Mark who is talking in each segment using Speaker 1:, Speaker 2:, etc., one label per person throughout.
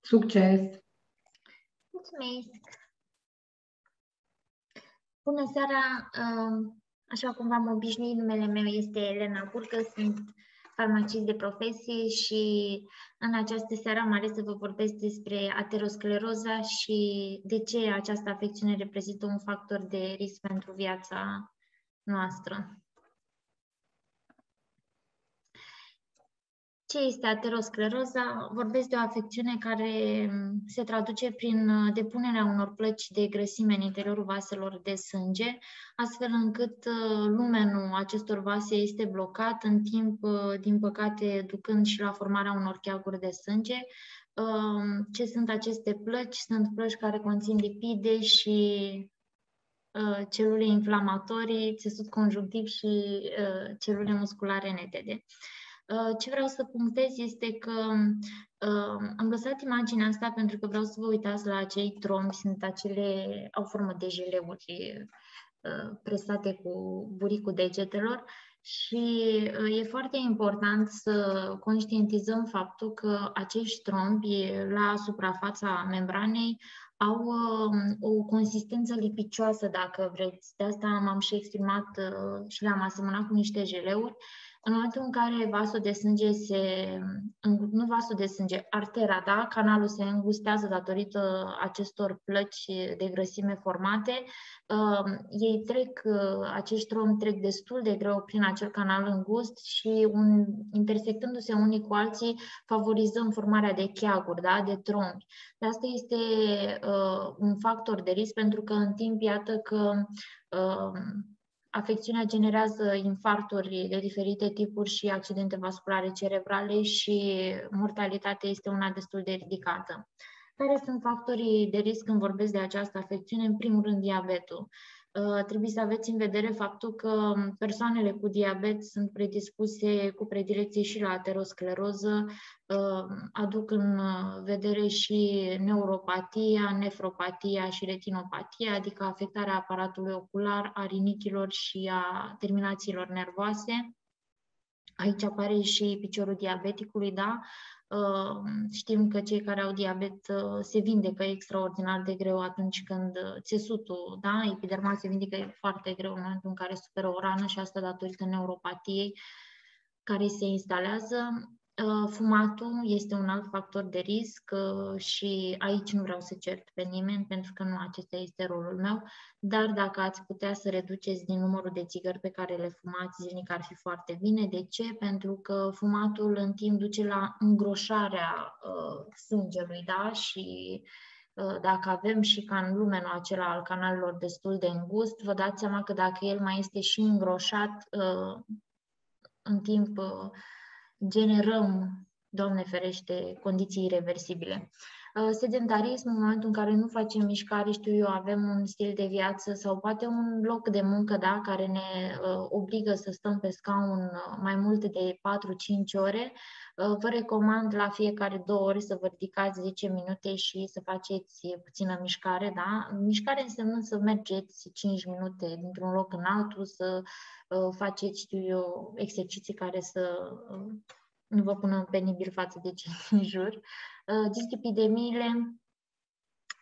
Speaker 1: Succes!
Speaker 2: Mulțumesc! Bună seara! Așa cum v-am obișnuit, numele meu este Elena Burcă, sunt farmacist de profesie și în această seară am ales să vă vorbesc despre ateroscleroza și de ce această afecțiune reprezintă un factor de risc pentru viața noastră. Ce este ateroscleroza? Vorbesc de o afecțiune care se traduce prin depunerea unor plăci de grăsime în interiorul vaselor de sânge, astfel încât lumenul acestor vase este blocat în timp, din păcate, ducând și la formarea unor cheaguri de sânge. Ce sunt aceste plăci? Sunt plăci care conțin lipide și celule inflamatorii, țesut conjunctiv și celule musculare netede. Ce vreau să punctez este că am lăsat imaginea asta pentru că vreau să vă uitați la acei trombi, au formă de jeleuri presate cu buricul degetelor și e foarte important să conștientizăm faptul că acești trombi la suprafața membranei au o consistență lipicioasă, dacă vreți. De asta m-am și exprimat și le-am asemănat cu niște jeleuri. În momentul în care vasul de sânge artera, da? Canalul se îngustează datorită acestor plăci de grăsime formate, acești trombi trec destul de greu prin acel canal îngust și intersectându-se unii cu alții favorizăm formarea de cheaguri, da? De trombi. De asta este un factor de risc pentru că în timp, iată că afecțiunea generează infarturi de diferite tipuri și accidente vasculare cerebrale și mortalitatea este una destul de ridicată. Care sunt factorii de risc când vorbesc de această afecțiune? În primul rând, diabetul. Trebuie să aveți în vedere faptul că persoanele cu diabet sunt predispuse cu predilecție și la ateroscleroză, aduc în vedere și neuropatia, nefropatia și retinopatia, adică afectarea aparatului ocular, a rinichilor și a terminațiilor nervoase. Aici apare și piciorul diabeticului, da? Știm că cei care au diabet se vindecă extraordinar de greu atunci când țesutul, da? Epidermal se vindecă foarte greu în momentul în care suferă o rană și asta datorită neuropatiei care se instalează. Fumatul este un alt factor de risc și aici nu vreau să cert pe nimeni pentru că nu acesta este rolul meu, dar dacă ați putea să reduceți din numărul de țigări pe care le fumați zilnic ar fi foarte bine. De ce? Pentru că fumatul în timp duce la îngroșarea sângelui, da? Și dacă avem și lumenul acela al canalelor destul de îngust, vă dați seama că dacă el mai este și îngroșat, în timp generăm, Doamne ferește, condiții ireversibile. Sedentarism, în momentul în care nu facem mișcare, știu eu, avem un stil de viață sau poate un loc de muncă, da, care ne obligă să stăm pe scaun mai mult de 4-5 ore, vă recomand la fiecare 2 ore să vă ridicați 10 minute și să faceți puțină mișcare, da? Mișcare înseamnă să mergeți 5 minute dintr-un loc în altul, să faceți, știu eu, exerciții care să nu vă pună penibil față de cei din jur. Dislipidemiile,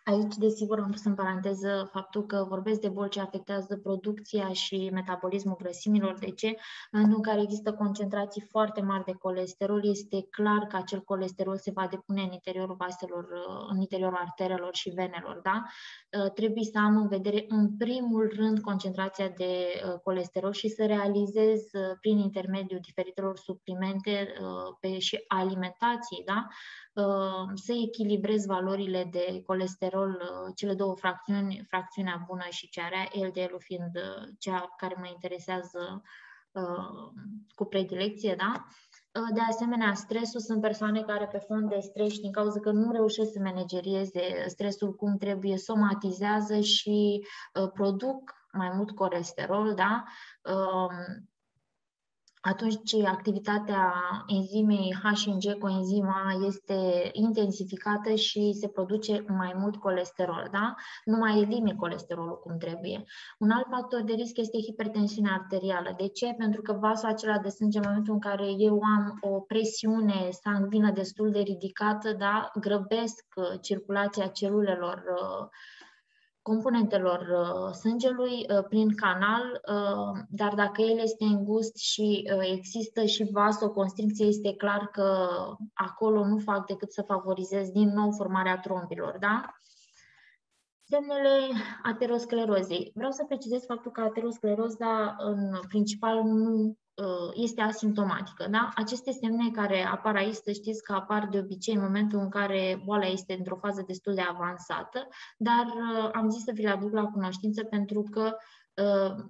Speaker 2: aici, desigur, am pus în paranteză faptul că vorbesc de boli ce afectează producția și metabolismul grăsimilor. De ce? În momentul în care există concentrații foarte mari de colesterol, este clar că acel colesterol se va depune în interiorul vaselor, în interiorul arterelor și venelor. Da? Trebuie să am în vedere, în primul rând, concentrația de colesterol și să realizez prin intermediul diferitelor suplimente și alimentației, da? Să echilibrez valorile de colesterol, cele două fracțiuni, fracțiunea bună și cea rea, LDL-ul fiind cea care mă interesează cu predilecție, da? De asemenea, stresul, sunt persoane care pe fond de stres, din cauza că nu reușesc să managerieze stresul cum trebuie, somatizează și produc mai mult colesterol, da? atunci activitatea enzimei HNG coenzima este intensificată și se produce mai mult colesterol, da? Nu mai elimine colesterolul cum trebuie. Un alt factor de risc este hipertensiunea arterială. De ce? Pentru că vasul acela de sânge, în momentul în care eu am o presiune sanguină destul de ridicată, da? Grăbesc circulația celulelor componentelor sângelui prin canal, dar dacă el este îngust și există și vasoconstricție, este clar că acolo nu fac decât să favorizez din nou formarea trombilor, da? Semnele aterosclerozei. Vreau să precizez faptul că ateroscleroza în principal nu este asimptomatică. Da? Aceste semne care apar aici, să știți că apar de obicei în momentul în care boala este într-o fază destul de avansată, dar am zis să vi le aduc la cunoștință pentru că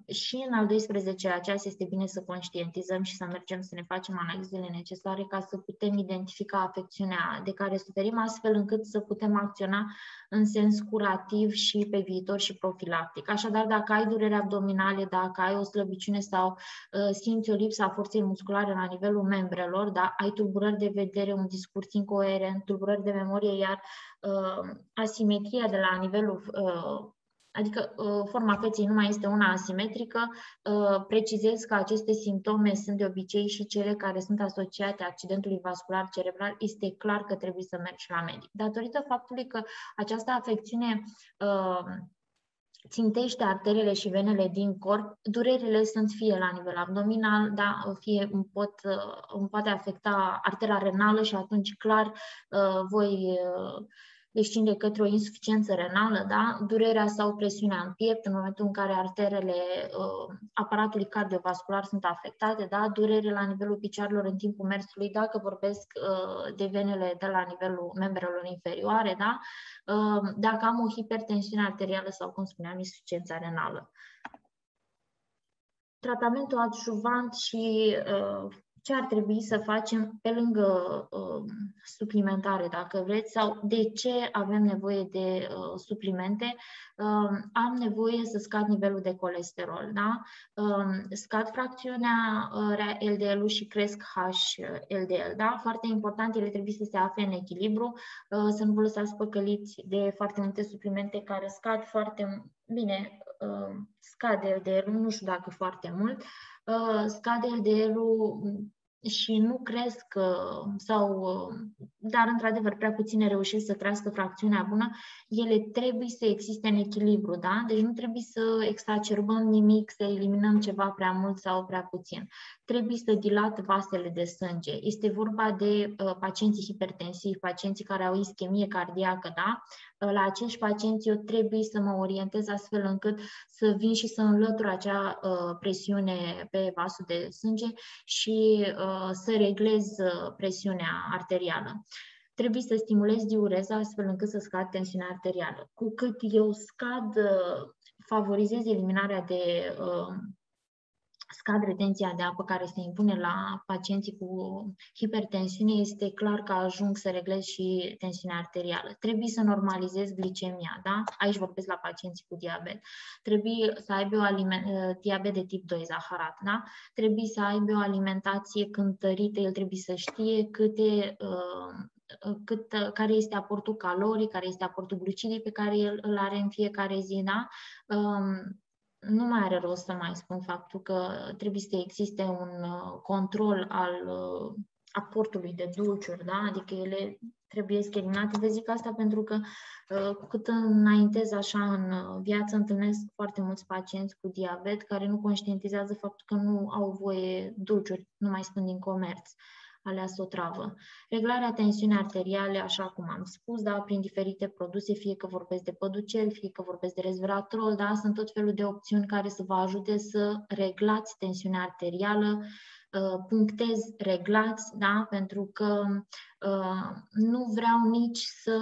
Speaker 2: și în al 12-lea ceas este bine să conștientizăm și să mergem să ne facem analizele necesare ca să putem identifica afecțiunea de care suferim, astfel încât să putem acționa în sens curativ și pe viitor și profilactic. Așadar, dacă ai dureri abdominale, dacă ai o slăbiciune sau simți o lipsă a forței musculare la nivelul membrelor, da, ai tulburări de vedere, un discurs incoerent, tulburări de memorie, iar asimetria de la nivelul adică forma feței nu mai este una asimetrică, precizez că aceste simptome sunt de obicei și cele care sunt asociate accidentului vascular cerebral, este clar că trebuie să mergi la medic. Datorită faptului că această afecțiune țintește arterele și venele din corp, durerile sunt fie la nivel abdominal, da, fie îmi poate afecta artera renală și atunci clar voi descinde către o insuficiență renală, da? Durerea sau presiunea în piept în momentul în care arterele aparatului cardiovascular sunt afectate, da? Durere la nivelul picioarelor în timpul mersului, dacă vorbesc de venele de la nivelul membrelor inferioare, da? Dacă am o hipertensiune arterială sau, cum spuneam, insuficiența renală. Tratamentul adjuvant și ce ar trebui să facem pe lângă suplimentare, dacă vreți, sau de ce avem nevoie de suplimente. Am nevoie să scad nivelul de colesterol, da? Scad fracțiunea LDL-ul și cresc HLDL, da? Foarte important, ele trebuie să se afle în echilibru, să nu vă lăsați păcăliți de foarte multe suplimente care scad foarte bine, scade LDL-ul, nu știu dacă foarte mult, scade LDL-ul și nu cresc dar într-adevăr prea puține reușesc să crească fracțiunea bună, ele trebuie să existe în echilibru, da? Deci nu trebuie să exacerbăm nimic, să eliminăm ceva prea mult sau prea puțin. Trebuie să dilat vasele de sânge. Este vorba de pacienții hipertensivi, pacienții care au ischemie cardiacă, da? La acești pacienți eu trebuie să mă orientez astfel încât să vin și să înlătur acea presiune pe vasul de sânge și să reglez presiunea arterială. Trebuie să stimulez diureza astfel încât să scad tensiunea arterială. Cu cât eu favorizez eliminarea de scad retenția de apă care se impune la pacienții cu hipertensiune, este clar că ajung să reglez și tensiunea arterială. Trebuie să normalizez glicemia, da? Aici vorbesc la pacienții cu diabet. Trebuie să aibă diabet de tip 2, zaharat, da? Trebuie să aibă o alimentație cântărită, el trebuie să știe care este aportul caloric, care este aportul glucidic pe care el îl are în fiecare zi, da? Nu mai are rost să mai spun faptul că trebuie să existe un control al aportului de dulciuri, da? Adică ele trebuie eliminate. Vă zic asta pentru că cu cât înaintez așa în viață, întâlnesc foarte mulți pacienți cu diabet care nu conștientizează faptul că nu au voie dulciuri, nu mai spun din comerț, aleasă o travă. Reglarea tensiunii arteriale, așa cum am spus, da, prin diferite produse, fie că vorbesc de păducel, fie că vorbesc de resveratrol, da, sunt tot felul de opțiuni care să vă ajute să reglați tensiunea arterială, punctez reglați, da, pentru că nu vreau nici să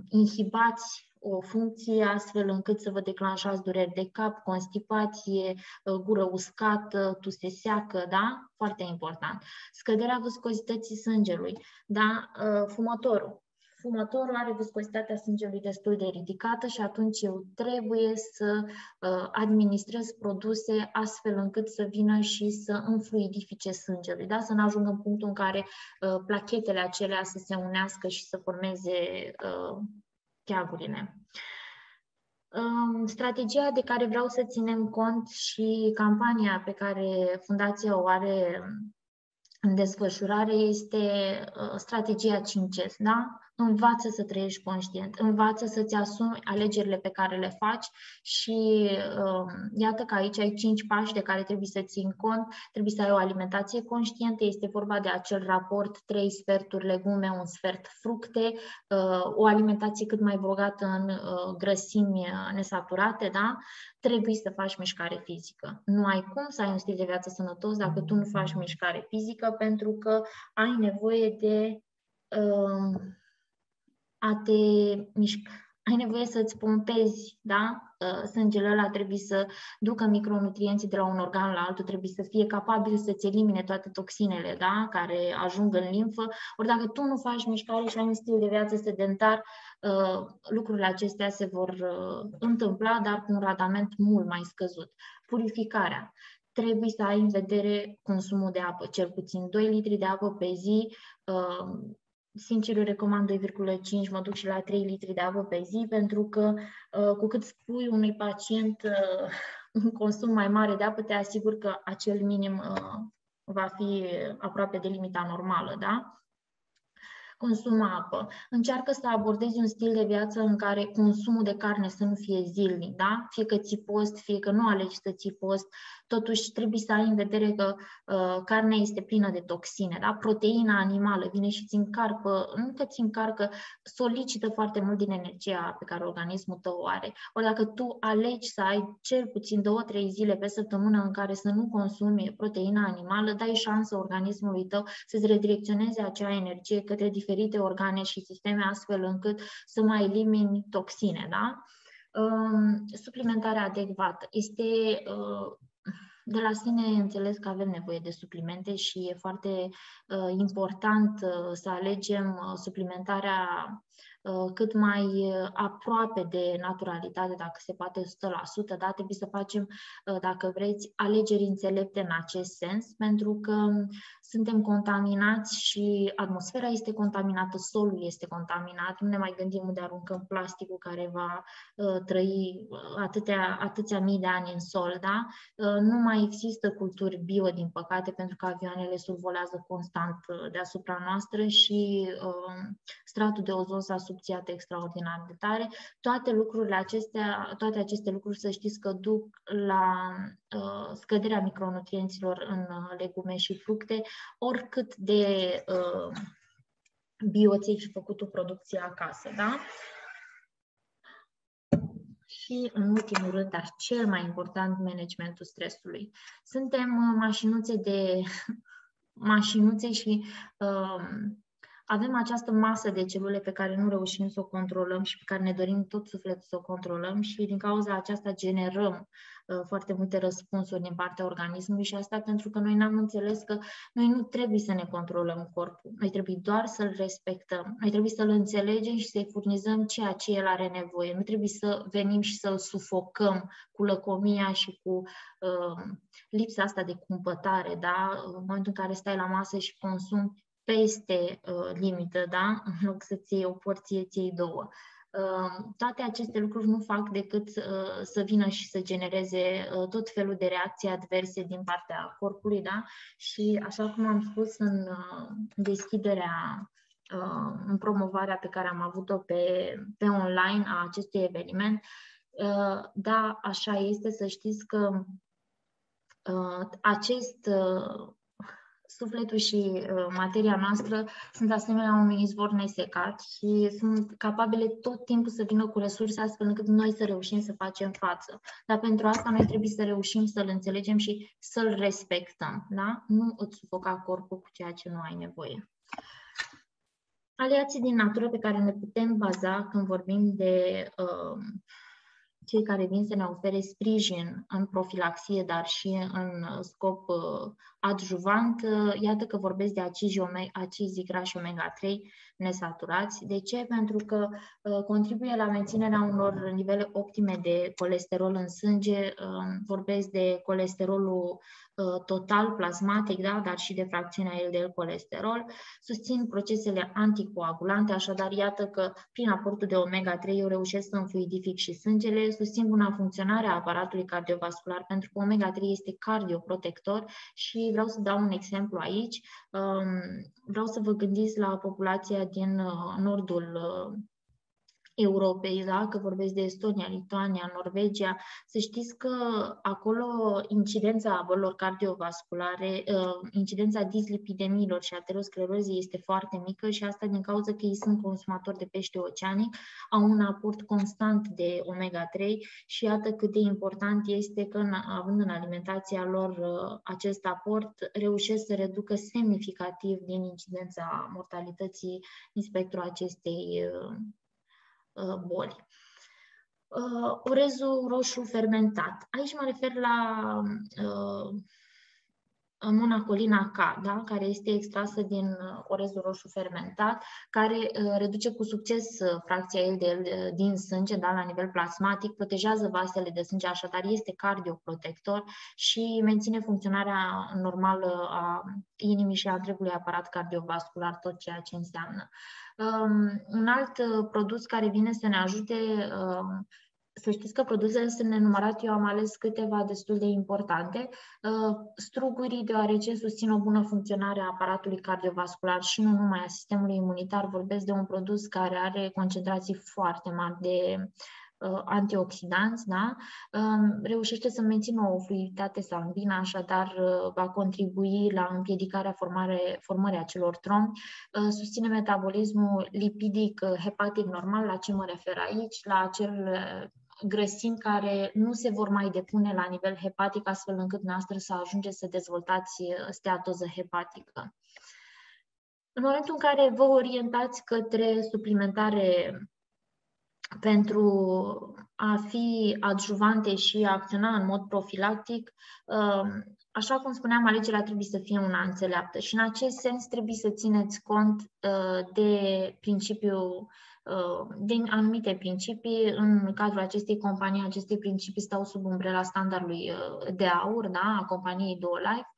Speaker 2: inhibați o funcție astfel încât să vă declanșați dureri de cap, constipație, gură uscată, tuse seacă, da? Foarte important. Scăderea viscozității sângelui, da? Fumătorul. fumătorul are viscozitatea sângelui destul de ridicată și atunci eu trebuie să administrez produse astfel încât să vină și să îmi fluidifice sângelui, da? Să nu ajungă în punctul în care plachetele acelea să se unească și să formeze cheagurile. Strategia de care vreau să ținem cont și campania pe care Fundația o are în desfășurare este strategia 5S, da? Învață să trăiești conștient, învață să-ți asumi alegerile pe care le faci și iată că aici ai 5 pași de care trebuie să țin cont. Trebuie să ai o alimentație conștientă, este vorba de acel raport 3 sferturi legume, 1 sfert fructe, o alimentație cât mai bogată în grăsimi nesaturate, da? Trebuie să faci mișcare fizică. Nu ai cum să ai un stil de viață sănătos dacă tu nu faci mișcare fizică, pentru că ai nevoie de a te mișca. Ai nevoie să-ți pompezi, da? Sângele ăla trebuie să ducă micronutrienții de la un organ la altul, trebuie să fie capabil să-ți elimine toate toxinele, da? Care ajung în limfă. Ori dacă tu nu faci mișcare și ai un stil de viață sedentar, lucrurile acestea se vor întâmpla, dar cu un randament mult mai scăzut. Purificarea. Trebuie să ai în vedere consumul de apă, cel puțin 2 litri de apă pe zi. Sincer, eu recomand 2,5, mă duc și la 3 litri de apă pe zi, pentru că cu cât spui unui pacient un consum mai mare de apă, te asigur că acel minim va fi aproape de limita normală, da? Consumă apă. Încearcă să abordezi un stil de viață în care consumul de carne să nu fie zilnic, da? Fie că ții post, fie că nu alegi să ții post, totuși trebuie să ai în vedere că carnea este plină de toxine, da? Proteina animală vine și ți încarcă, nu că ți încarcă, solicită foarte mult din energia pe care organismul tău o are. Ori dacă tu alegi să ai cel puțin 2-3 zile pe săptămână în care să nu consumi proteina animală, dai șansă organismului tău să-ți redirecționeze acea energie către diferite organe și sisteme, astfel încât să mai elimini toxine, da? Suplimentarea adecvată. Este de la sine înțeles că avem nevoie de suplimente și e foarte important să alegem suplimentarea cât mai aproape de naturalitate, dacă se poate 100%, da? Trebuie să facem, dacă vreți, alegeri înțelepte în acest sens, pentru că suntem contaminați și atmosfera este contaminată, solul este contaminat, nu ne mai gândim unde aruncăm plasticul care va trăi atâția mii de ani în sol, da? Nu mai există culturi bio, din păcate, pentru că avioanele survolează constant deasupra noastră și stratul de ozon s-a subțiat extraordinar de tare. Toate aceste lucruri, să știți că duc la scăderea micronutrienților în legume și fructe, oricât de bio ți-ai fi făcut tu producția acasă, da? Și, în ultimul rând, dar cel mai important, managementul stresului. Suntem mașinuțe și avem această masă de celule pe care nu reușim să o controlăm și pe care ne dorim tot sufletul să o controlăm și din cauza aceasta generăm foarte multe răspunsuri din partea organismului și asta pentru că noi n-am înțeles că noi nu trebuie să ne controlăm corpul, noi trebuie doar să-l respectăm, noi trebuie să-l înțelegem și să-i furnizăm ceea ce el are nevoie, nu trebuie să venim și să-l sufocăm cu lăcomia și cu lipsa asta de cumpătare, da? În momentul în care stai la masă și consumi peste limită, da? În loc să-ți iei o porție, ți iei 2. Toate aceste lucruri nu fac decât să vină și să genereze tot felul de reacții adverse din partea corpului, da? Și așa cum am spus în deschiderea, în promovarea pe care am avut-o pe online a acestui eveniment, da, așa este, să știți că sufletul și materia noastră sunt asemenea unui izvor nesecat și sunt capabile tot timpul să vină cu resurse astfel încât noi să reușim să facem față. Dar pentru asta noi trebuie să reușim să-l înțelegem și să-l respectăm. Da? Nu îți sufoca corpul cu ceea ce nu ai nevoie. Aliații din natură pe care ne putem baza când vorbim de cei care vin să ne ofere sprijin în profilaxie, dar și în scop adjuvant, iată că vorbesc de acizii grași omega-3, nesaturați. De ce? Pentru că contribuie la menținerea unor nivele optime de colesterol în sânge. Vorbesc de colesterolul total plasmatic, da? Dar și de fracțiunea LDL-colesterol. Susțin procesele anticoagulante, așadar iată că prin aportul de omega-3 eu reușesc să înfluidific și sângele, susțin buna funcționare a aparatului cardiovascular, pentru că omega-3 este cardioprotector și vreau să dau un exemplu aici. Vreau să vă gândiți la populația din nordul Europei, da? Că vorbesc de Estonia, Lituania, Norvegia, să știți că acolo incidența bolilor cardiovasculare, incidența dislipidemiilor și aterosclerozii este foarte mică și asta din cauza că ei sunt consumatori de pește oceanic, au un aport constant de omega-3 și iată cât de important este că, având în alimentația lor acest aport, reușesc să reducă semnificativ din incidența mortalității din spectrul acestei boli. Orezul roșu fermentat. Aici mă refer la monacolina K, da? Care este extrasă din orezul roșu fermentat, care reduce cu succes fracția LDL din sânge, da? La nivel plasmatic, protejează vasele de sânge, așadar este cardioprotector și menține funcționarea normală a inimii și a întregului aparat cardiovascular, tot ceea ce înseamnă. Un alt produs care vine să ne ajute, să știți că produsele sunt nenumărate, eu am ales câteva destul de importante. Strugurii, deoarece susțin o bună funcționare a aparatului cardiovascular și nu numai a sistemului imunitar, vorbesc de un produs care are concentrații foarte mari de antioxidanți, da? Reușește să mențină o fluiditate sanguină, așadar va contribui la împiedicarea formării acelor trombi, susține metabolismul lipidic hepatic normal. La ce mă refer aici? La acel grăsimi care nu se vor mai depune la nivel hepatic, astfel încât noastră să ajungeți să dezvoltați steatoză hepatică. În momentul în care vă orientați către suplimentare pentru a fi adjuvante și a acționa în mod profilactic, așa cum spuneam, alegerea trebuie să fie una înțeleaptă și în acest sens trebuie să țineți cont de anumite principii. În cadrul acestei companii, aceste principii stau sub umbrela standardului de aur, da, a companiei DuoLife.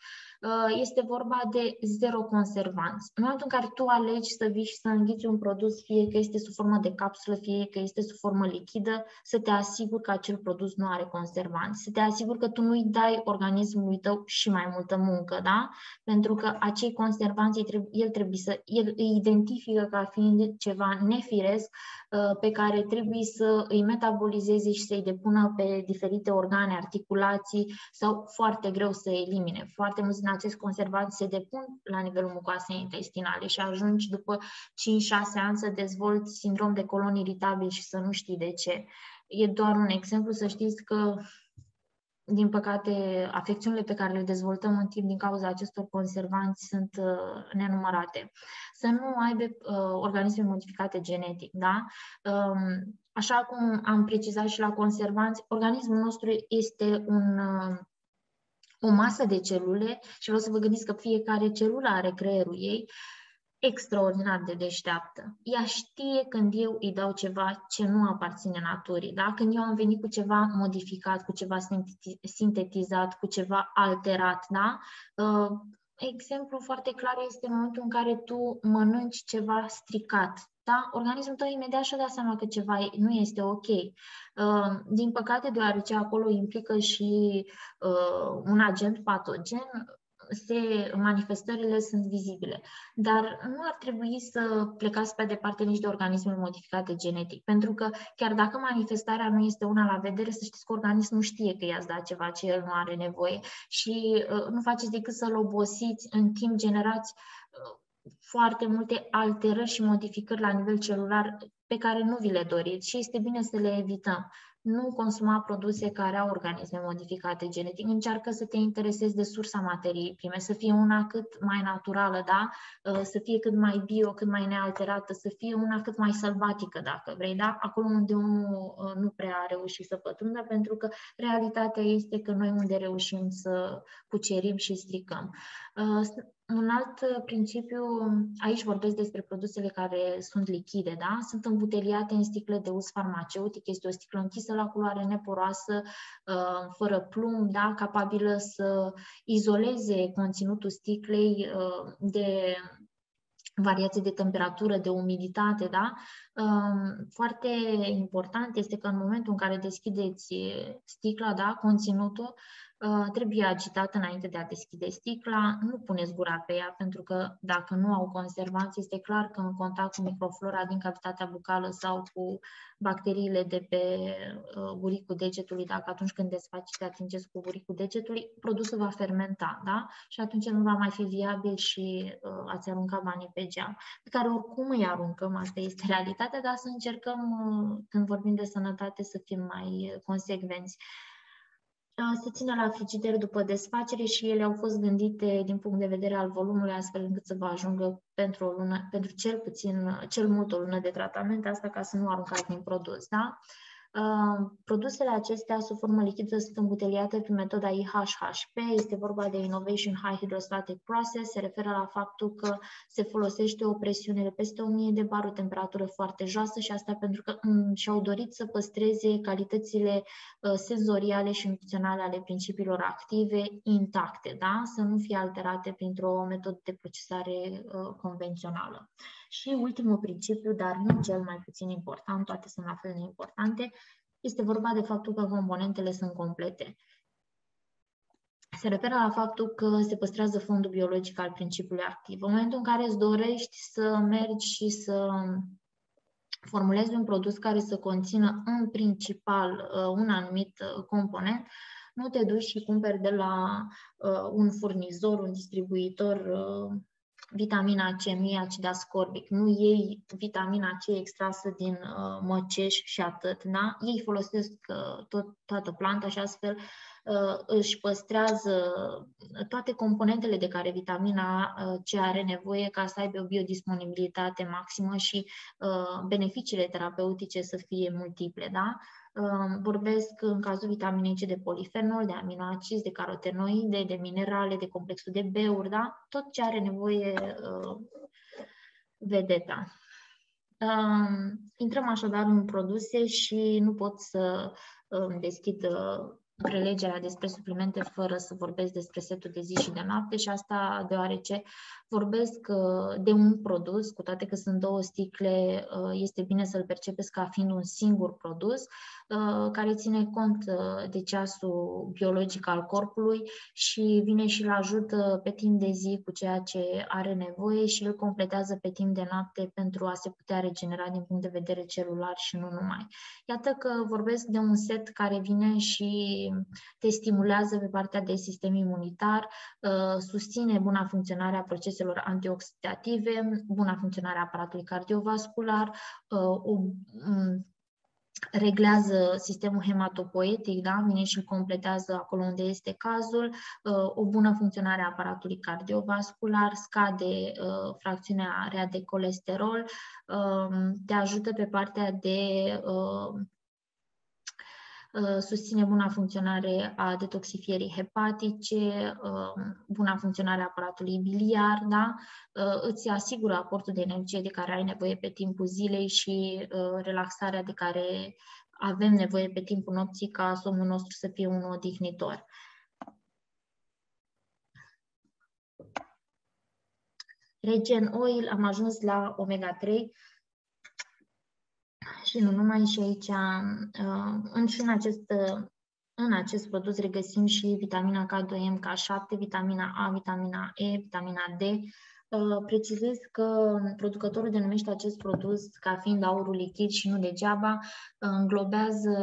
Speaker 2: Este vorba de zero conservanți. În momentul în care tu alegi să vii și să înghiți un produs, fie că este sub formă de capsulă, fie că este sub formă lichidă, să te asiguri că acel produs nu are conservanți, să te asiguri că tu nu-i dai organismului tău și mai multă muncă, da? Pentru că acei conservanți, el îi identifică ca fiind ceva nefiresc, pe care trebuie să îi metabolizeze și să-i depună pe diferite organe, articulații sau foarte greu să elimine. Foarte mulți din acești conservanți se depun la nivelul mucoasei intestinale și ajungi după 5-6 ani să dezvolți sindrom de colon iritabil și să nu știi de ce. E doar un exemplu, să știți că, din păcate, afecțiunile pe care le dezvoltăm în timp din cauza acestor conservanți sunt nenumărate. Să nu aibă organisme modificate genetic, da? Așa cum am precizat și la conservanți, organismul nostru este o masă de celule și vreau să vă gândiți că fiecare celulă are creierul ei extraordinar de deșteaptă. Ea știe când eu îi dau ceva ce nu aparține naturii. Da? Când eu am venit cu ceva modificat, cu ceva sintetizat, cu ceva alterat, da? Exemplu foarte clar este în momentul în care tu mănânci ceva stricat. Da? Organismul tău imediat și-a dat seama că ceva nu este ok. Din păcate, deoarece acolo implică și un agent patogen, manifestările sunt vizibile. Dar nu ar trebui să plecați pe departe nici de organisme modificate genetic, pentru că chiar dacă manifestarea nu este una la vedere, să știți că organismul știe că i-ați dat ceva ce el nu are nevoie și nu faceți decât să-l obosiți, în timp generați foarte multe alterări și modificări la nivel celular pe care nu vi le doriți și este bine să le evităm. Nu consuma produse care au organisme modificate genetic. Încearcă să te interesezi de sursa materiei prime, să fie una cât mai naturală, da? Să fie cât mai bio, cât mai nealterată, să fie una cât mai sălbatică, dacă vrei, da? Acolo unde unul nu prea a reușit să pătrundă, pentru că realitatea este că noi unde reușim să cucerim și stricăm. Un alt principiu, aici vorbesc despre produsele care sunt lichide, da? Sunt îmbuteliate în sticle de uz farmaceutic, este o sticlă închisă la culoare, neporoasă, fără plumb, da? Capabilă să izoleze conținutul sticlei de variații de temperatură, de umiditate, da? Foarte important este că în momentul în care deschideți sticla, da, conținutul trebuie agitat înainte de a deschide sticla, nu puneți gura pe ea, pentru că dacă nu au conservanți, este clar că în contact cu microflora din cavitatea bucală sau cu bacteriile de pe buricul degetului, dacă atunci când desfaceți te atingeți cu buricul degetului, produsul va fermenta, da? Și atunci nu va mai fi viabil și ați arunca banii pe geam, pe care oricum îi aruncăm, asta este realitatea, dar să încercăm, când vorbim de sănătate, să fim mai consecvenți. Se ține la frigider după desfacere și ele au fost gândite din punct de vedere al volumului, astfel încât să vă ajungă pentru o lună, pentru cel mult o lună de tratament, asta ca să nu aruncați din produs, da? Produsele acestea sub formă lichidă sunt îmbuteliate prin metoda IHHP, este vorba de Innovation High Hydrostatic Process, se referă la faptul că se folosește o presiune de peste 1000 de bar, o temperatură foarte joasă și asta pentru că și-au dorit să păstreze calitățile senzoriale și nutriționale ale principiilor active intacte, da? Să nu fie alterate printr-o metodă de procesare convențională. Și ultimul principiu, dar nu cel mai puțin important, toate sunt la fel de importante, este vorba de faptul că componentele sunt complete. Se referă la faptul că se păstrează fondul biologic al principiului activ. În momentul în care îți dorești să mergi și să formulezi un produs care să conțină în principal un anumit component, nu te duci și cumperi de la un furnizor, un distribuitor, vitamina C, nu iei acid ascorbic, nu iei vitamina C extrasă din măceș și atât, da? Ei folosesc toată planta și astfel își păstrează toate componentele de care vitamina C are nevoie ca să aibă o biodisponibilitate maximă și beneficiile terapeutice să fie multiple, da? Vorbesc în cazul vitaminei C de polifenol, de aminoacizi, de carotenoide, de minerale, de complexul de B-uri, da? Tot ce are nevoie vedeta. Intrăm așadar în produse și nu pot să deschid prelegerea despre suplimente fără să vorbesc despre setul de zi și de noapte și asta deoarece vorbesc de un produs, cu toate că sunt două sticle, este bine să-l percepeți ca fiind un singur produs care ține cont de ceasul biologic al corpului și vine și îl ajută pe timp de zi cu ceea ce are nevoie și îl completează pe timp de noapte pentru a se putea regenera din punct de vedere celular și nu numai. Iată că vorbesc de un set care vine și te stimulează pe partea de sistem imunitar, susține buna funcționare a proceselor antioxidative, buna funcționare a aparatului cardiovascular, reglează sistemul hematopoietic, da? Vine și îl completează acolo unde este cazul, o bună funcționare a aparatului cardiovascular, scade fracțiunea rea de colesterol, te ajută pe partea de susține buna funcționare a detoxifierii hepatice, buna funcționare a aparatului biliar, da? Îți asigură aportul de energie de care ai nevoie pe timpul zilei și relaxarea de care avem nevoie pe timpul nopții ca somnul nostru să fie unul odihnitor. Regen Oil, am ajuns la omega-3. Și nu numai, și aici, în acest produs regăsim și vitamina K2M, K7, vitamina A, vitamina E, vitamina D. Precizez că producătorul denumește acest produs ca fiind aurul lichid și nu degeaba, înglobează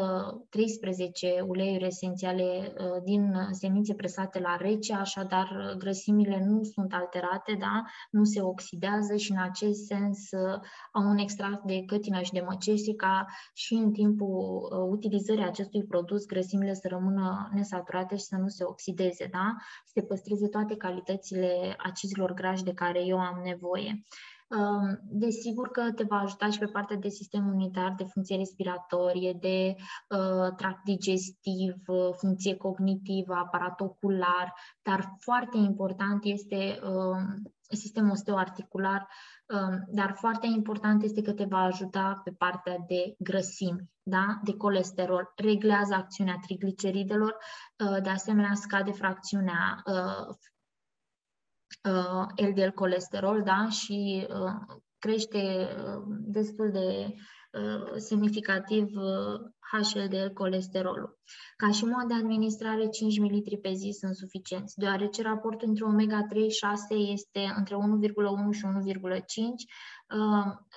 Speaker 2: 13 uleiuri esențiale din semințe presate la rece, așadar grăsimile nu sunt alterate, da? Nu se oxidează și în acest sens au un extract de cătină și de măcești ca și în timpul utilizării acestui produs grăsimile să rămână nesaturate și să nu se oxideze, da? Să se păstreze toate calitățile acizilor grași de care eu am nevoie. Desigur că te va ajuta și pe partea de sistem imunitar, de funcție respiratorie, de tract digestiv, funcție cognitivă, aparat ocular, dar foarte important este sistemul osteoarticular, dar foarte important este că te va ajuta pe partea de grăsimi, da? De colesterol, reglează acțiunea trigliceridelor, de asemenea scade fracțiunea LDL colesterol, da? Și crește destul de semnificativ HDL colesterolul. Ca și mod de administrare, 5 ml pe zi sunt suficienți, deoarece raportul între omega-3-6 este între 1,1 și 1,5,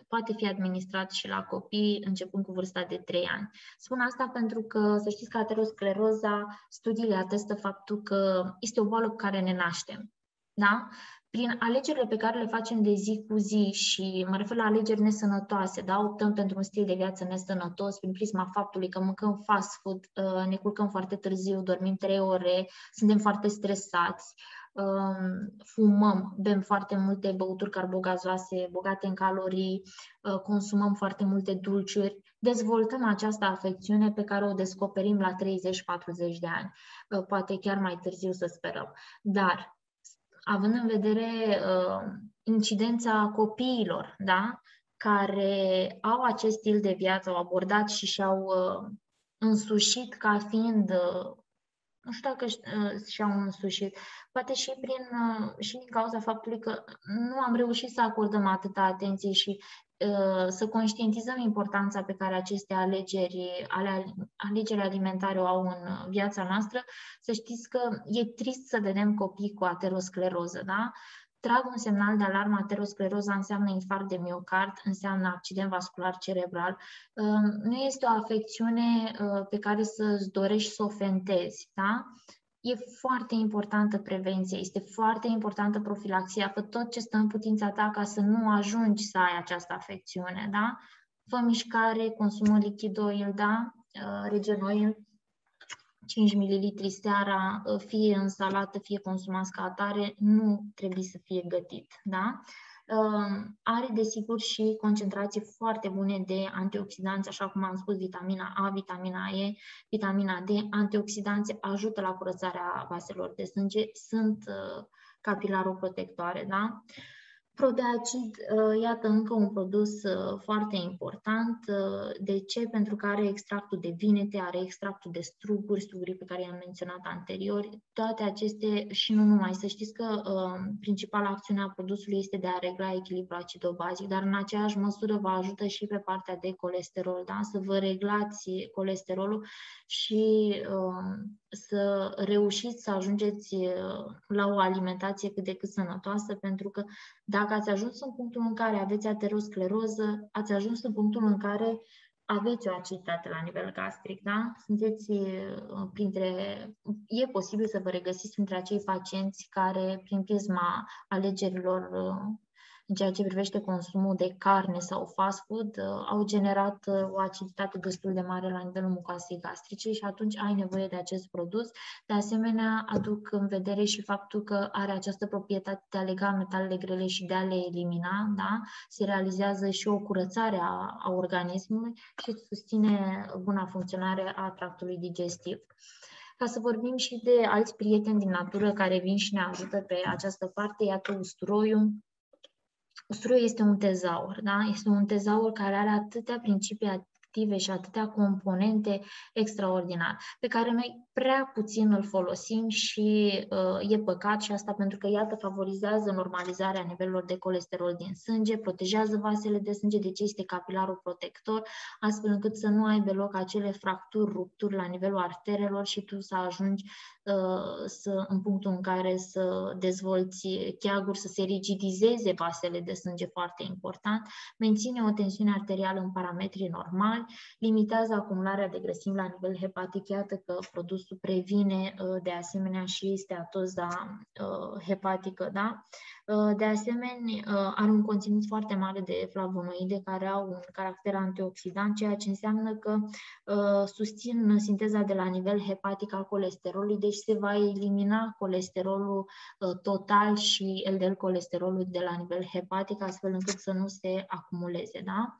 Speaker 2: poate fi administrat și la copii începând cu vârsta de 3 ani. Spun asta pentru că să știți că ateroscleroza, studiile atestă faptul că este o boală cu care ne naștem. Da? Prin alegerile pe care le facem de zi cu zi și mă refer la alegeri nesănătoase, da? Optăm pentru un stil de viață nesănătos prin prisma faptului că mâncăm fast food, ne culcăm foarte târziu, dormim 3 ore, suntem foarte stresați, fumăm, bem foarte multe băuturi carbogazoase bogate în calorii, consumăm foarte multe dulciuri, dezvoltăm această afecțiune pe care o descoperim la 30-40 de ani, poate chiar mai târziu să sperăm. Dar având în vedere incidența copiilor, da? Care au acest stil de viață, au abordat și și-au însușit ca fiind, nu știu dacă și-au însușit, poate și din cauza faptului că nu am reușit să acordăm atâta atenție și să conștientizăm importanța pe care aceste alegeri alimentare o au în viața noastră, să știți că e trist să vedem copii cu ateroscleroză, da? Trag un semnal de alarmă, ateroscleroza înseamnă infarct de miocard, înseamnă accident vascular cerebral. Nu este o afecțiune pe care să-ți dorești să o fentezi, da? E foarte importantă prevenția, este foarte importantă profilaxia, fă tot ce stă în putința ta ca să nu ajungi să ai această afecțiune, da? Fă mișcare, consumă lichid oil, da? Regen-oil, 5 ml seara, fie în salată, fie consumat ca atare, nu trebuie să fie gătit, da? Are, desigur, și concentrații foarte bune de antioxidanți, așa cum am spus, vitamina A, vitamina E, vitamina D. Antioxidanții ajută la curățarea vaselor de sânge, sunt capilaroprotectoare, da? Prodeacid, iată încă un produs foarte important. De ce? Pentru că are extractul de vinete, are extractul de struguri pe care i-am menționat anterior. Toate aceste, și nu numai, să știți că principala acțiune a produsului este de a regla echilibrul acido-bazic, dar în aceeași măsură vă ajută și pe partea de colesterol, da? Să vă reglați colesterolul și să reușiți să ajungeți la o alimentație cât de cât sănătoasă, pentru că dacă ați ajuns în punctul în care aveți ateroscleroză, ați ajuns în punctul în care aveți o aciditate la nivel gastric, da? Sunteți e posibil să vă regăsiți printre acei pacienți care, prin prisma alegerilor în ceea ce privește consumul de carne sau fast food, au generat o aciditate destul de mare la nivelul mucoasei gastrice și atunci ai nevoie de acest produs. De asemenea, aduc în vedere și faptul că are această proprietate de a lega metalele grele și de a le elimina, da? Se realizează și o curățare a organismului și susține buna funcționare a tractului digestiv. Ca să vorbim și de alți prieteni din natură care vin și ne ajută pe această parte, iată usturoiul. Usturoiul este un tezaur, da? Este un tezaur care are atâtea principii active și atâtea componente extraordinare, pe care noi prea puțin îl folosim și e păcat și asta pentru că, iată, favorizează normalizarea nivelurilor de colesterol din sânge, protejează vasele de sânge, deci este capilarul protector, astfel încât să nu aibă loc acele fracturi, rupturi la nivelul arterelor și tu să ajungi în punctul în care să dezvolți cheaguri, să se rigidizeze vasele de sânge, foarte important, menține o tensiune arterială în parametri normali, limitează acumularea de grăsimi la nivel hepatic, iată că produsul produsul previne de asemenea și steatoza hepatică, da? De asemenea, are un conținut foarte mare de flavonoide care au un caracter antioxidant, ceea ce înseamnă că susțin sinteza de la nivel hepatic al colesterolului, deci se va elimina colesterolul total și LDL-colesterolul de la nivel hepatic, astfel încât să nu se acumuleze, da?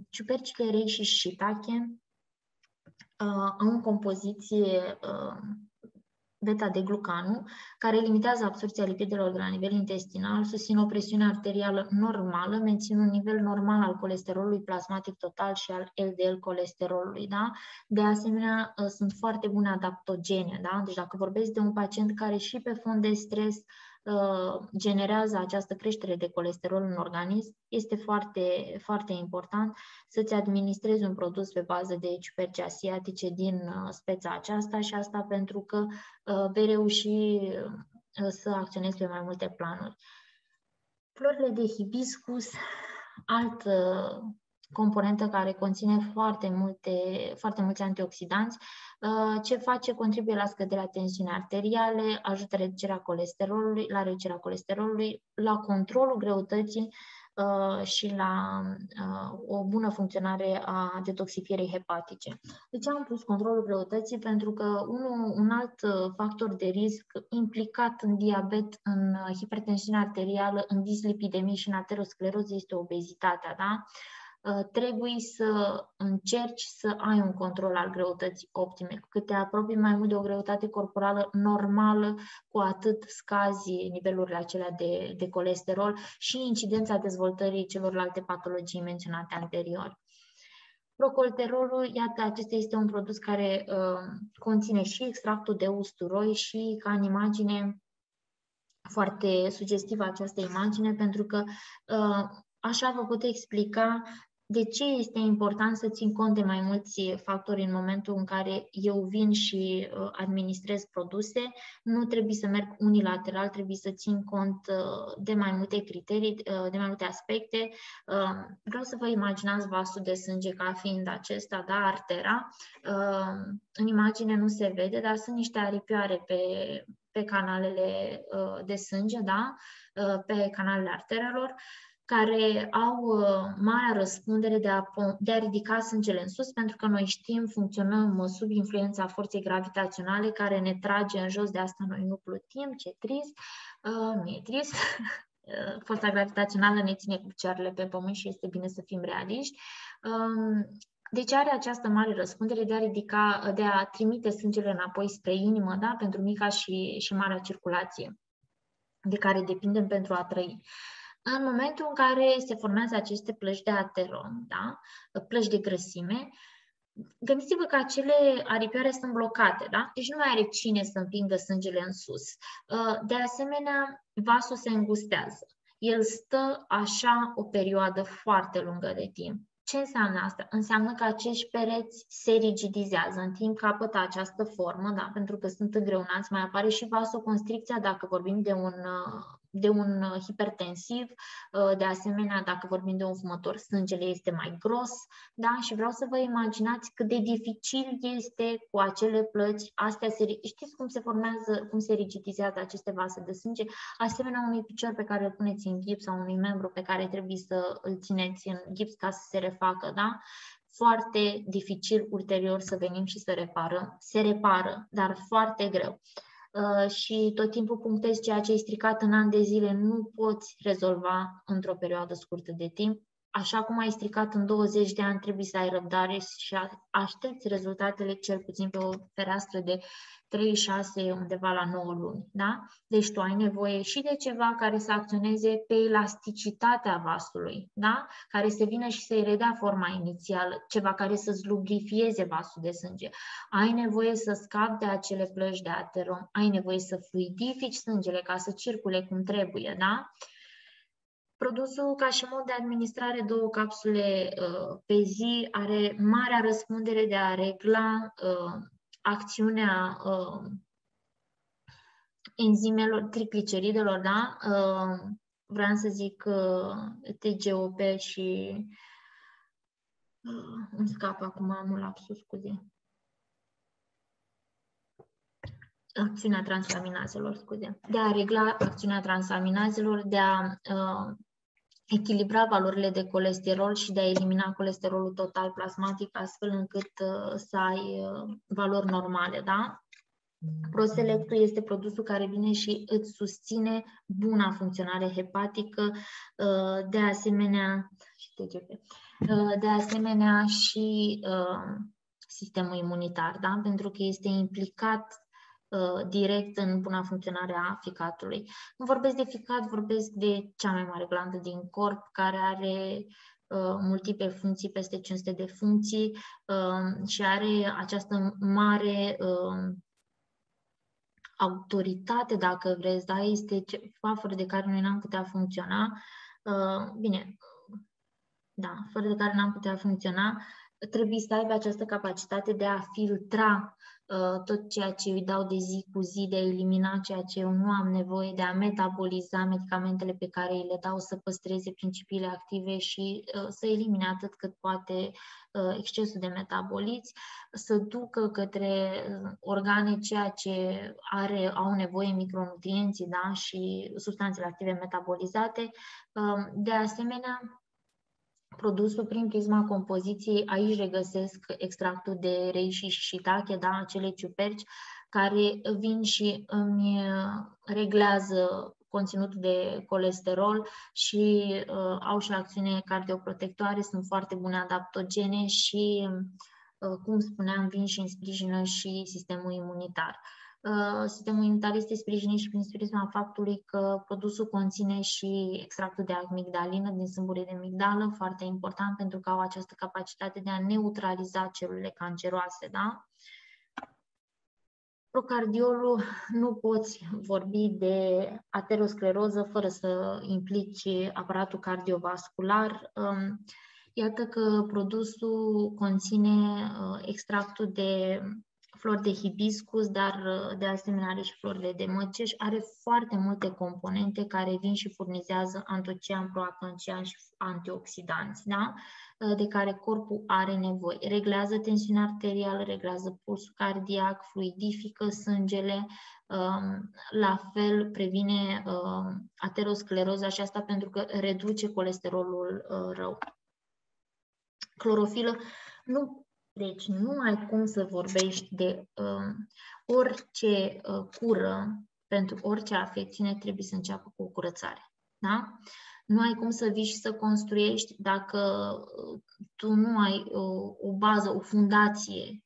Speaker 2: Ciupercile rei și shiitake au în compoziție beta-de-glucanul, care limitează absorbția lipidelor de la nivel intestinal, susțin o presiune arterială normală, mențin un nivel normal al colesterolului plasmatic total și al LDL-colesterolului. Da? De asemenea, sunt foarte bune adaptogene. Da? Deci dacă vorbesc de un pacient care și pe fond de stres generează această creștere de colesterol în organism, este foarte, foarte important să-ți administrezi un produs pe bază de ciuperci asiatice din speța aceasta și asta pentru că vei reuși să acționezi pe mai multe planuri. Florile de hibiscus, altă componentă care conține foarte mulți antioxidanți. Ce face? Contribuie la scăderea tensiunii arteriale, ajută reducerea colesterolului, la controlul greutății și la o bună funcționare a detoxifierii hepatice. De ce am pus controlul greutății? Pentru că un alt factor de risc implicat în diabet, în hipertensiune arterială, în dislipidemie și în ateroscleroză este obezitatea, da? Trebuie să încerci să ai un control al greutății optime. Cu cât te apropii mai mult de o greutate corporală normală, cu atât scazi nivelurile acelea de colesterol și incidența dezvoltării celorlalte patologii menționate anterior. Procolterolul, iată, acesta este un produs care conține și extractul de usturoi și ca în imagine, foarte sugestivă această imagine, pentru că așa vă pot explica de ce este important să țin cont de mai mulți factori în momentul în care eu vin și administrez produse. Nu trebuie să merg unilateral, trebuie să țin cont de mai multe criterii, de mai multe aspecte. Vreau să vă imaginați vasul de sânge ca fiind acesta, da, artera. În imagine nu se vede, dar sunt niște aripioare pe canalele de sânge, da, pe canalele arterelor, care au marea răspundere de a ridica sângele în sus, pentru că noi știm, funcționăm sub influența forței gravitaționale care ne trage în jos, de asta noi nu plutim, ce trist, nu e trist, forța gravitațională ne ține cu picioarele pe pământ și este bine să fim realiști. Deci are această mare răspundere de a trimite sângele înapoi spre inimă, da? Pentru mica și marea circulație de care depindem pentru a trăi. În momentul în care se formează aceste plăci de ateron, da? Plăci de grăsime, gândiți-vă că acele aripioare sunt blocate, da? Deci nu mai are cine să împingă sângele în sus. De asemenea, vasul se îngustează. El stă așa o perioadă foarte lungă de timp. Ce înseamnă asta? Înseamnă că acești pereți se rigidizează în timp capătă această formă, da? Pentru că sunt îngreunați, mai apare și vasoconstricția dacă vorbim de un hipertensiv, de asemenea dacă vorbim de un fumător, sângele este mai gros, da? Și vreau să vă imaginați cât de dificil este cu acele plăci, știți cum se formează, cum se rigidizează aceste vase de sânge, asemenea unui picior pe care îl puneți în gips sau unui membru pe care trebuie să îl țineți în gips ca să se refacă, da? Foarte dificil ulterior să venim și să reparăm. Se repară, dar foarte greu. Și tot timpul punctez ceea ce e stricat în ani de zile nu poți rezolva într-o perioadă scurtă de timp. Așa cum ai stricat în 20 de ani, trebuie să ai răbdare și aștepți rezultatele cel puțin pe o fereastră de 3-6, undeva la 9 luni. Da? Deci tu ai nevoie și de ceva care să acționeze pe elasticitatea vasului, da? Care să vină și să-i redea forma inițială, ceva care să-ți lubrifieze vasul de sânge. Ai nevoie să scapi de acele plăci de ateron, ai nevoie să fluidifici sângele ca să circule cum trebuie, da? Produsul, ca și mod de administrare, 2 capsule pe zi, are marea răspundere de a regla acțiunea enzimelor, trigliceridelor, da? Vreau să zic TGOP și îmi scap acum, am un lapsus, scuze. acțiunea transaminazelor, scuze, de a regla acțiunea transaminazelor, de a echilibra valorile de colesterol și de a elimina colesterolul total plasmatic, astfel încât să ai valori normale, da? Proselectul este produsul care vine și îți susține buna funcționare hepatică, de asemenea și sistemul imunitar, da? Pentru că este implicat direct în buna funcționare a ficatului. Când vorbesc de ficat, vorbesc de cea mai mare glandă din corp, care are multiple funcții, peste 500 de funcții, și are această mare autoritate, dacă vreți, da? Este ceva fără de care noi n-am putea funcționa. Fără de care n-am putea funcționa, trebuie să aibă această capacitate de a filtra tot ceea ce îi dau de zi cu zi, de a elimina ceea ce eu nu am nevoie, de a metaboliza medicamentele pe care îi le dau, să păstreze principiile active și să elimine atât cât poate excesul de metaboliți, să ducă către organe ceea ce au nevoie, micronutrienții, da? Și substanțele active metabolizate. De asemenea, produsul prin prisma compoziției, aici regăsesc extractul de reishi și shiitake, da, acele ciuperci care vin și îmi reglează conținutul de colesterol și au și acțiune cardioprotectoare, sunt foarte bune adaptogene și, cum spuneam, vin și sprijină și sistemul imunitar. Sistemul imunitar este sprijinit și prin prisma faptului că produsul conține și extractul de amigdalină din sâmbure de migdală, foarte important pentru că au această capacitate de a neutraliza celulele canceroase, da? Procardiolul, nu poți vorbi de ateroscleroză fără să implici aparatul cardiovascular. Iată că produsul conține extractul de flori de hibiscus, dar de asemenea are și florile de măceș, are foarte multe componente care vin și furnizează antocian, proatoncian și antioxidanți, da? De care corpul are nevoie. Reglează tensiunea arterială, reglează pulsul cardiac, fluidifică sângele, la fel previne ateroscleroza și asta pentru că reduce colesterolul rău. Clorofilă, deci nu ai cum să vorbești de orice cură, pentru orice afecțiune trebuie să înceapă cu o curățare. Da? Nu ai cum să vii și să construiești dacă tu nu ai o bază, o fundație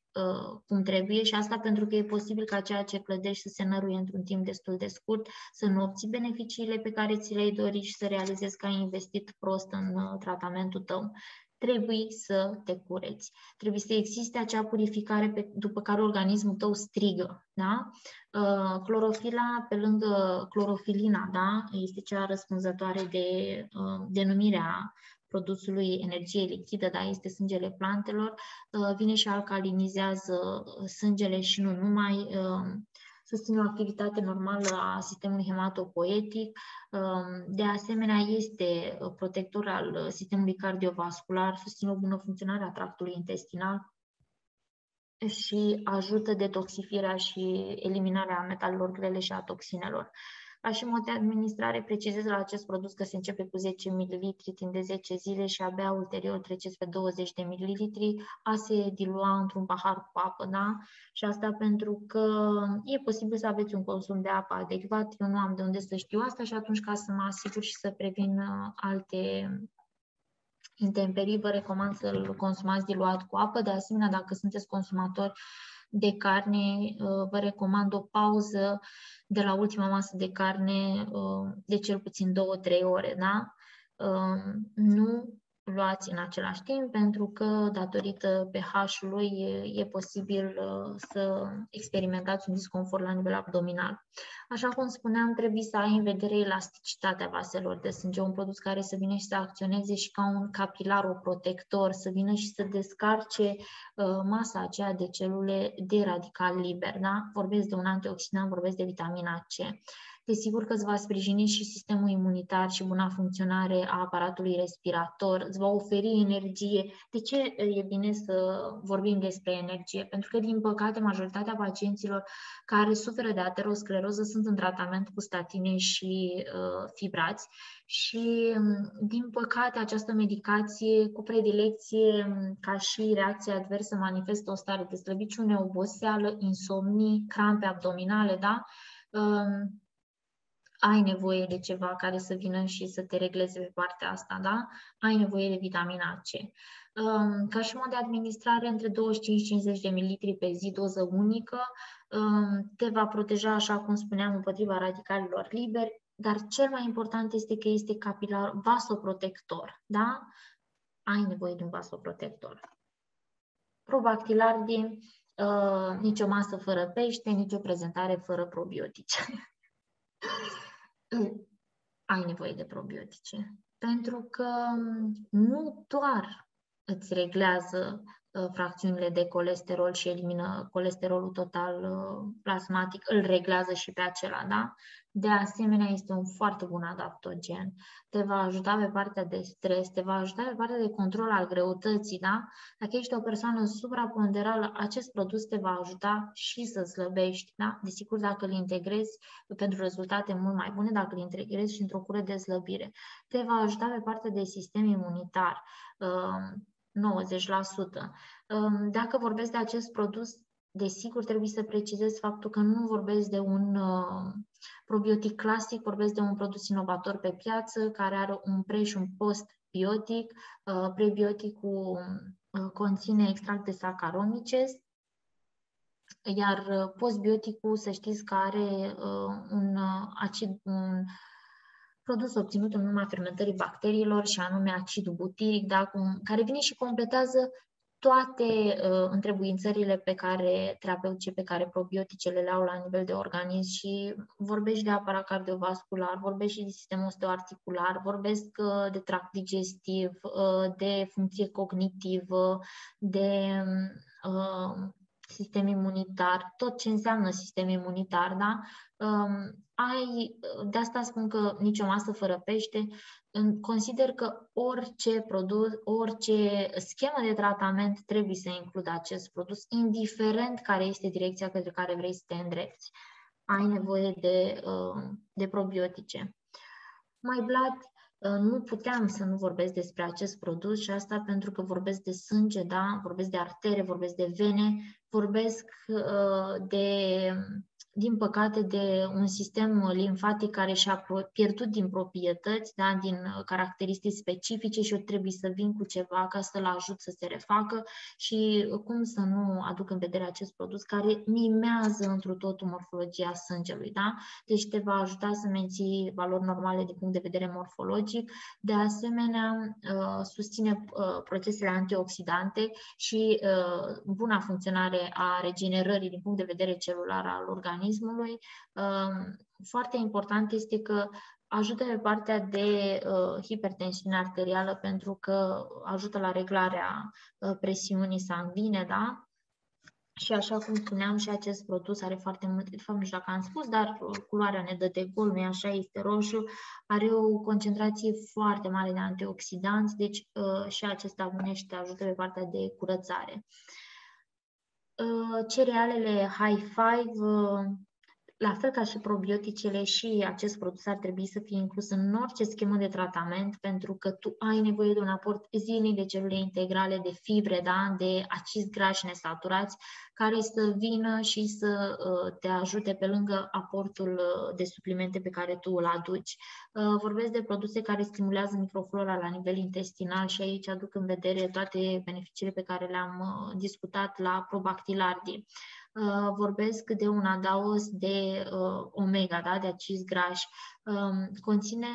Speaker 2: cum trebuie și asta pentru că e posibil ca ceea ce clădești să se năruie într-un timp destul de scurt, să nu obții beneficiile pe care ți le-ai dori și să realizezi că ai investit prost în tratamentul tău. Trebuie să te cureți. Trebuie să existe acea purificare după care organismul tău strigă. Da? Clorofila, pe lângă clorofilina, da? Este cea răspunzătoare de denumirea produsului energie lichidă, da? Este sângele plantelor, vine și alcalinizează sângele și nu numai, susține o activitate normală a sistemului hematopoietic, de asemenea este protector al sistemului cardiovascular, susține o bună funcționare a tractului intestinal și ajută detoxifiarea și eliminarea metalelor grele și a toxinelor. Ca și mod de administrare, precizez la acest produs că se începe cu 10 ml timp de 10 zile și abia ulterior treceți pe 20 de ml a se dilua într-un pahar cu apă, da? Și asta pentru că e posibil să aveți un consum de apă adecvat, eu nu am de unde să știu asta și atunci ca să mă asigur și să previn alte intemperii, vă recomand să-l consumați diluat cu apă. De asemenea, dacă sunteți consumatori de carne, vă recomand o pauză de la ultima masă de carne de cel puțin 2-3 ore, da? Nu luați în același timp, pentru că datorită pH-ului e posibil să experimentați un disconfort la nivel abdominal. Așa cum spuneam, trebuie să ai în vedere elasticitatea vaselor de sânge, un produs care să vină și să acționeze și ca un capilaroprotector, să vină și să descarce masa aceea de celule de radical liber. Da? Vorbesc de un antioxidant, vorbesc de vitamina C. Desigur că îți va sprijini și sistemul imunitar și buna funcționare a aparatului respirator, îți va oferi energie. De ce e bine să vorbim despre energie? Pentru că, din păcate, majoritatea pacienților care suferă de ateroscleroză sunt în tratament cu statine și fibrați și, din păcate, această medicație cu predilecție ca și reacție adversă manifestă o stare de slăbiciune, oboseală, insomnii, crampe abdominale, da? Ai nevoie de ceva care să vină și să te regleze pe partea asta, da? Ai nevoie de vitamina C. Ca și mod de administrare, între 25-50 de ml pe zi, doză unică, te va proteja, așa cum spuneam, împotriva radicalilor liberi, dar cel mai important este că este capilar vasoprotector, da? Ai nevoie de un vasoprotector. Probactilardi, nicio masă fără pește, nicio prezentare fără probiotice. Ai nevoie de probiotice. Pentru că nu doar îți reglează fracțiunile de colesterol și elimină colesterolul total plasmatic, îl reglează și pe acela, da? De asemenea, este un foarte bun adaptogen. Te va ajuta pe partea de stres, te va ajuta pe partea de control al greutății, da? Dacă ești o persoană supraponderală, acest produs te va ajuta și să slăbești, da? Desigur, dacă îl integrezi pentru rezultate mult mai bune, dacă îl integrezi și într-o cură de slăbire. Te va ajuta pe partea de sistem imunitar, 90%. Dacă vorbesc de acest produs, desigur trebuie să precizez faptul că nu vorbesc de un probiotic clasic, vorbesc de un produs inovator pe piață care are un pre- și un post-biotic. Prebioticul conține extract de Saccharomyces, iar postbioticul, să știți că are un produs obținut în urma fermentării bacteriilor și anume acidul butiric, da, care vine și completează toate întrebuințările terapeutice pe care probioticele le au la nivel de organism și vorbești de aparat cardiovascular, vorbești și de sistem osteoarticular, vorbesc de tract digestiv, de funcție cognitivă, de sistem imunitar, tot ce înseamnă sistem imunitar, da? De asta spun că nicio masă fără pește. Consider că orice produs, orice schemă de tratament trebuie să includă acest produs, indiferent care este direcția către care vrei să te îndrepți. Ai nevoie de probiotice. Mai Vlad, nu puteam să nu vorbesc despre acest produs și asta pentru că vorbesc de sânge, da? Vorbesc de artere, vorbesc de vene, vorbesc din păcate, de un sistem limfatic care și-a pierdut din proprietăți, da? Din caracteristici specifice și eu trebuie să vin cu ceva ca să-l ajut să se refacă și cum să nu aduc în vedere acest produs care mimează întru totul morfologia sângelui, da? Deci te va ajuta să menții valori normale din punct de vedere morfologic, de asemenea susține procesele antioxidante și buna funcționare a regenerării din punct de vedere celular al organismului. Foarte important este că ajută pe partea de hipertensiune arterială pentru că ajută la reglarea presiunii sanguine, da? Și așa cum spuneam, și acest produs are foarte multe, de fapt nu știu dacă am spus, dar culoarea ne dă de gol, nu-i așa, este roșu, are o concentrație foarte mare de antioxidanți, deci și acesta vine și te ajută pe partea de curățare. Cerealele High Five, la fel ca și probioticele, și acest produs ar trebui să fie inclus în orice schemă de tratament, pentru că tu ai nevoie de un aport zilnic de celule integrale, de fibre, da? De acizi grași nesaturați, care să vină și să te ajute pe lângă aportul de suplimente pe care tu îl aduci. Vorbesc de produse care stimulează microflora la nivel intestinal și aici aduc în vedere toate beneficiile pe care le-am discutat la Probactilardi. Vorbesc de un adaos de omega, da? De acizi grași. Conține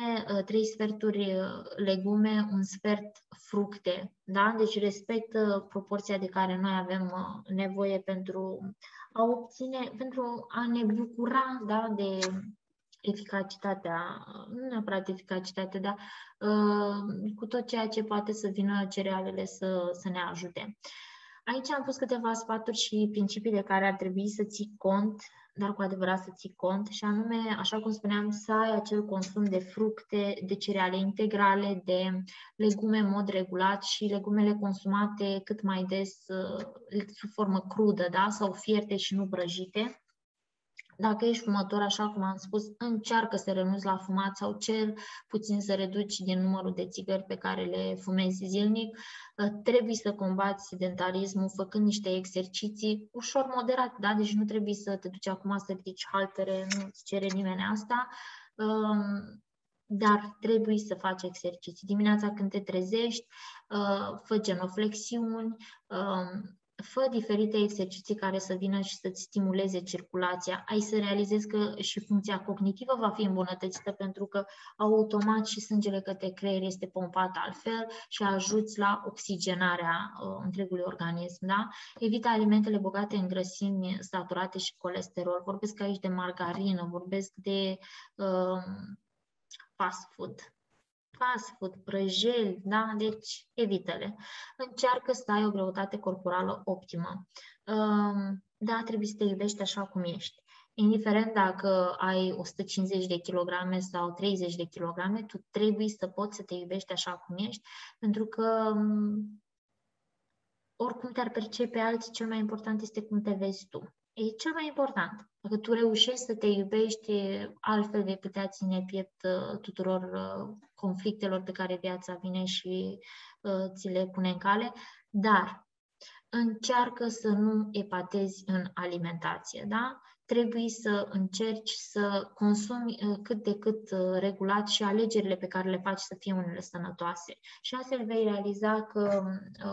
Speaker 2: 3 sferturi legume, un sfert fructe, da? Deci respectă proporția de care noi avem nevoie pentru a ne bucura, da? De eficacitatea, nu neapărat eficacitatea, dar cu tot ceea ce poate să vină cerealele să ne ajute. Aici am pus câteva sfaturi și principii de care ar trebui să ții cont dar cu adevărat să ții cont, și anume, așa cum spuneam, să ai acel consum de fructe, de cereale integrale, de legume în mod regulat și legumele consumate cât mai des sub formă crudă, da? Sau fierte și nu prăjite. Dacă ești fumător, așa cum am spus, încearcă să renunți la fumat sau cel puțin să reduci din numărul de țigări pe care le fumezi zilnic. Trebuie să combați sedentarismul făcând niște exerciții ușor moderate, da? Deci nu trebuie să te duci acum să ridici haltere, nu-ți cere nimeni asta, dar trebuie să faci exerciții. Dimineața când te trezești, fă genoflexiuni, fă diferite exerciții care să vină și să-ți stimuleze circulația. Ai să realizezi că și funcția cognitivă va fi îmbunătățită pentru că automat și sângele către creier este pompat altfel și ajuți la oxigenarea întregului organism. Da? Evită alimentele bogate în grăsimi saturate și colesterol. Vorbesc aici de margarină, vorbesc de fast food, prăjeli, da? Deci evită-le. Încearcă să ai o greutate corporală optimă. Da, trebuie să te iubești așa cum ești. Indiferent dacă ai 150 de kilograme sau 30 de kilograme, tu trebuie să poți să te iubești așa cum ești, pentru că oricum te-ar percepe alții, cel mai important este cum te vezi tu. E cel mai important. Dacă tu reușești să te iubești, altfel vei putea ține piept tuturor conflictelor pe care viața vine și ți le pune în cale, dar încearcă să nu epatezi în alimentație, da? Trebuie să încerci să consumi cât de cât regulat și alegerile pe care le faci să fie unele sănătoase. Și astfel vei realiza că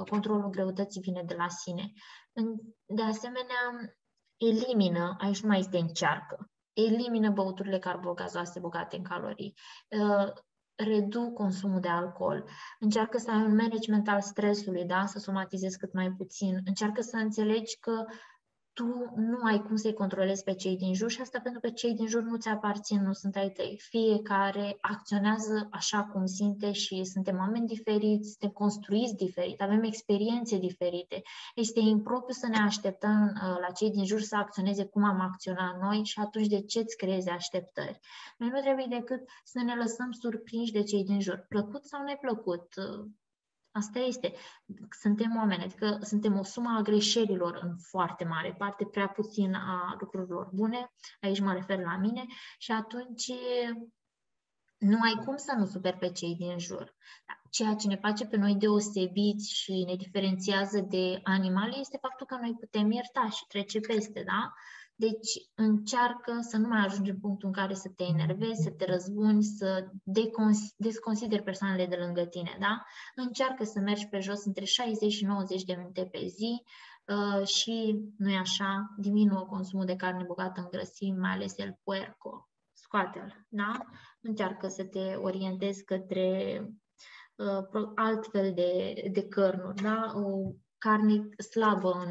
Speaker 2: controlul greutății vine de la sine. De asemenea, elimină, aici nu mai este încearcă, elimină băuturile carbogazoase bogate în calorii, redu consumul de alcool, încearcă să ai un management al stresului, da? Să somatizezi cât mai puțin, încearcă să înțelegi că tu nu ai cum să-i controlezi pe cei din jur și asta pentru că cei din jur nu ți aparțin, nu sunt ai tăi. Fiecare acționează așa cum simte și suntem oameni diferiți, suntem construiți diferit, avem experiențe diferite. Este impropriu să ne așteptăm la cei din jur să acționeze cum am acționat noi și atunci de ce îți creezi așteptări? Noi nu trebuie decât să ne lăsăm surprinși de cei din jur, plăcut sau neplăcut. Asta este. Suntem oameni, adică suntem o sumă a greșelilor în foarte mare parte, prea puțin a lucrurilor bune, aici mă refer la mine, și atunci nu ai cum să nu superi pe cei din jur. Ceea ce ne face pe noi deosebiți și ne diferențiază de animale este faptul că noi putem ierta și trece peste, da? Deci încearcă să nu mai ajungi în punctul în care să te enervezi, să te răzbuni, să desconsideri persoanele de lângă tine, da? Încearcă să mergi pe jos între 60 și 90 de minute pe zi și, nu-i așa, diminuă consumul de carne bogată în grăsimi, mai ales el puerco. Scoate-l, da? Încearcă să te orientezi către altfel de cărnuri, da? O carne slabă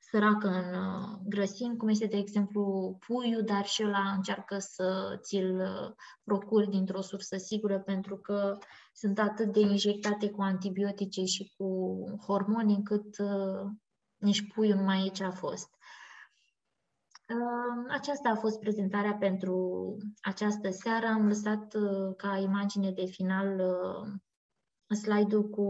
Speaker 2: săracă în grăsimi, cum este, de exemplu, puiul, dar și ăla încearcă să ți-l procuri dintr-o sursă sigură, pentru că sunt atât de injectate cu antibiotice și cu hormoni, încât nici puiul nu mai e ce a fost. Aceasta a fost prezentarea pentru această seară. Am lăsat ca imagine de final slide-ul cu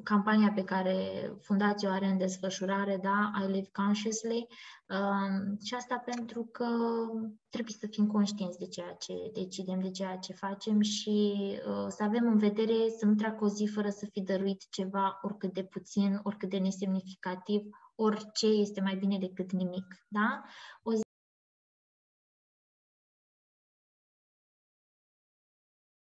Speaker 2: campania pe care fundația o are în desfășurare, da? I Live Consciously, și asta pentru că trebuie să fim conștienți de ceea ce decidem, de ceea ce facem și să avem în vedere să nu treacă o zi fără să fi dăruit ceva, oricât de puțin, oricât de nesemnificativ, orice este mai bine decât nimic, da?